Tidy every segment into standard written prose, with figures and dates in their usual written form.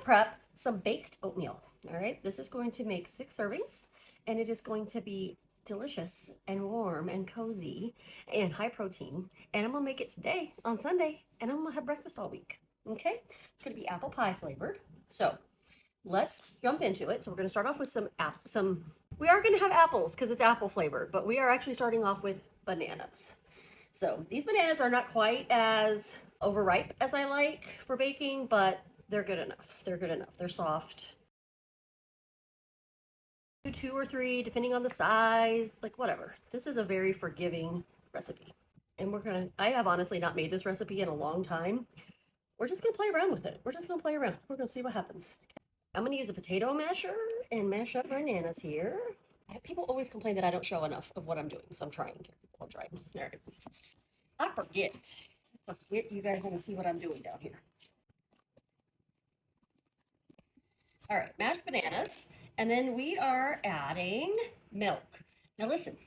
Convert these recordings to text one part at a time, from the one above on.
prep some baked oatmeal. All right, this is going to make 6 servings and it is going to be delicious and warm and cozy and high protein. And I'm gonna make it today on Sunday and I'm gonna have breakfast all week. Okay, it's gonna be apple pie flavored. So let's jump into it. So we're gonna start off with we are gonna have apples because it's apple flavored, but we are actually starting off with bananas. So these bananas are not quite as overripe as I like for baking, but they're good enough. They're good enough. They're soft. 2 or 3, depending on the size, like whatever. This is a very forgiving recipe. And I have honestly not made this recipe in a long time. We're just gonna play around with it. We're just gonna play around. We're gonna see what happens. I'm gonna use a potato masher and mash up bananas here. People always complain that I don't show enough of what I'm doing, so I'm trying here. I'm trying. All right. I forget. You guys want to see what I'm doing down here. All right, mashed bananas. And then we are adding milk. Now listen,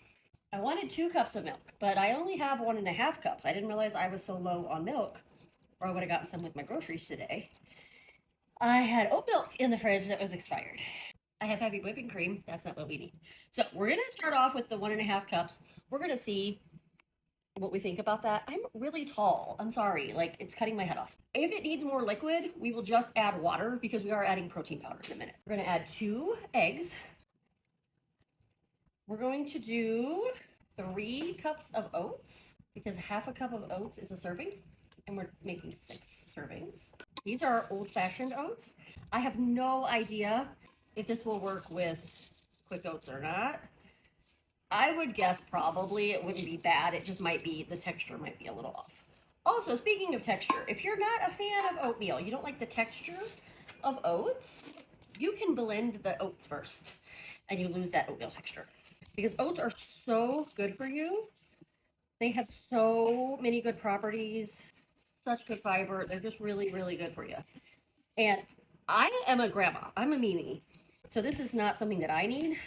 I wanted 2 cups of milk, but I only have 1.5 cups. I didn't realize I was so low on milk, or I would have gotten some with my groceries today. I had oat milk in the fridge that was expired. I have heavy whipping cream. That's not what we need. So we're going to start off with the 1.5 cups. We're going to see what we think about that. I'm really tall. I'm sorry. Like, it's cutting my head off. If it needs more liquid, we will just add water because we are adding protein powder in a minute. We're going to add 2 eggs. We're going to do 3 cups of oats because half a cup of oats is a serving, and we're making 6 servings. These are old-fashioned oats. I have no idea if this will work with quick oats or not. I would guess probably it wouldn't be bad. It just might be, the texture might be a little off. Also, speaking of texture, if you're not a fan of oatmeal, you don't like the texture of oats, you can blend the oats first and you lose that oatmeal texture. Because oats are so good for you. They have so many good properties, such good fiber. They're just really, really good for you. And I am a grandma. I'm a Mimi. So this is not something that I need.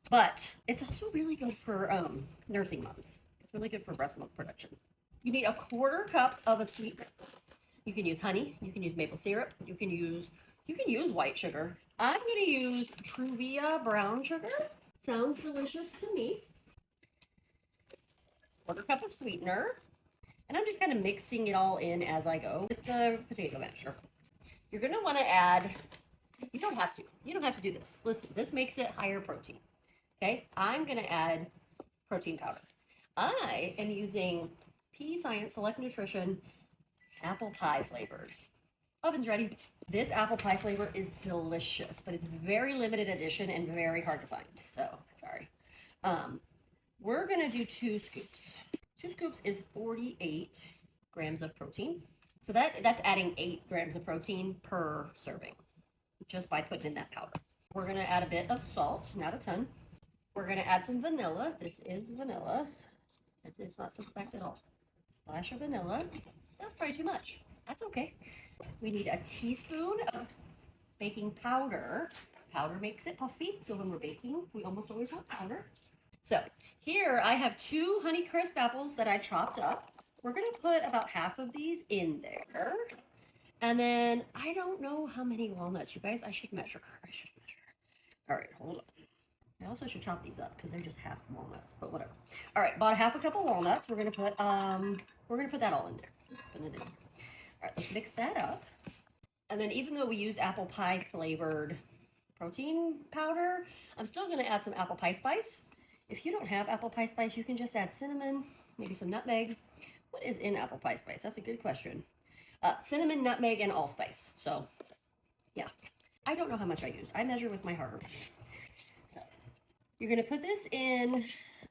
But it's also really good for nursing moms. It's really good for breast milk production. You need 1/4 cup of a sweetener. You can use honey. You can use maple syrup. You can use white sugar. I'm going to use Truvia brown sugar. Sounds delicious to me. 1/4 cup of sweetener. And I'm just kind of mixing it all in as I go with the potato masher. You're going to want to add, you don't have to. You don't have to do this. Listen, this makes it higher protein. Okay, I'm going to add protein powder. I am using Pea Science Select Nutrition apple pie flavored. Oven's ready. This apple pie flavor is delicious, but it's very limited edition and very hard to find. So, sorry. We're going to do 2 scoops. 2 scoops is 48 grams of protein. So that's adding 8 grams of protein per serving just by putting in that powder. We're going to add a bit of salt, not a ton. We're going to add some vanilla. This is vanilla. It's not suspect at all. Splash of vanilla. That's probably too much. That's okay. We need a teaspoon of baking powder. Powder makes it puffy, so when we're baking, we almost always want powder. So here I have 2 Honeycrisp apples that I chopped up. We're going to put about half of these in there. And then I don't know how many walnuts, you guys. I should measure. All right, hold on. I also should chop these up because they're just half walnuts, but whatever. All right, about 1/2 cup of walnuts. We're gonna put that all in there. Put it in. All right, let's mix that up. And then even though we used apple pie flavored protein powder, I'm still gonna add some apple pie spice. If you don't have apple pie spice, you can just add cinnamon, maybe some nutmeg. What is in apple pie spice? That's a good question. Cinnamon, nutmeg, and allspice. So, yeah. I don't know how much I use. I measure with my heart. You're going to put this in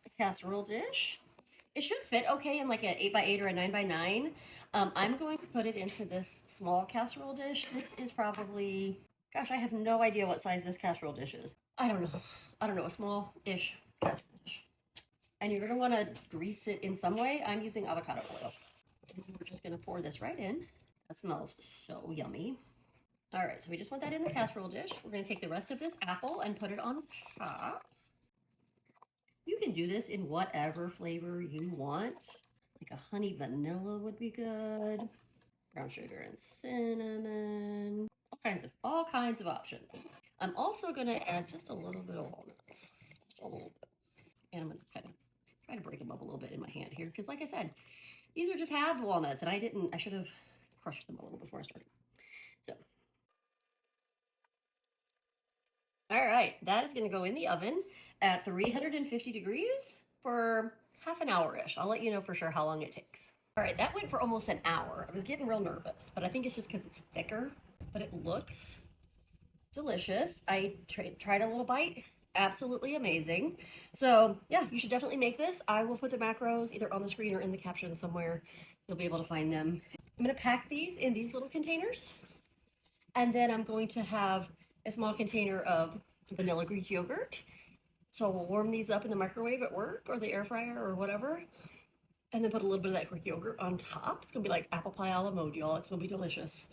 a casserole dish. It should fit okay in like an 8x8 or a 9x9. I'm going to put it into this small casserole dish. This is probably, gosh, I have no idea what size this casserole dish is. I don't know, a small-ish casserole dish. And you're going to want to grease it in some way. I'm using avocado oil. And we're just going to pour this right in. That smells so yummy. All right, so we just want that in the casserole dish. We're going to take the rest of this apple and put it on top. You can do this in whatever flavor you want. Like a honey vanilla would be good. Brown sugar and cinnamon. All all kinds of options. I'm also gonna add just a little bit of walnuts, just a little bit. And I'm gonna kind of try to break them up a little bit in my hand here, because like I said, these are just halved walnuts, and I should have crushed them a little before I started. So, all right, that is gonna go in the oven at 350 degrees for half an hour-ish. I'll let you know for sure how long it takes. All right, that went for almost an hour. I was getting real nervous, but I think it's just because it's thicker, but it looks delicious. I tried a little bite. Absolutely amazing. So yeah, you should definitely make this. I will put the macros either on the screen or in the caption somewhere. You'll be able to find them. I'm gonna pack these in these little containers. And then I'm going to have a small container of vanilla Greek yogurt. So we'll warm these up in the microwave at work or the air fryer or whatever. And then put a little bit of that Greek yogurt on top. It's gonna be like apple pie a la mode, y'all. It's gonna be delicious.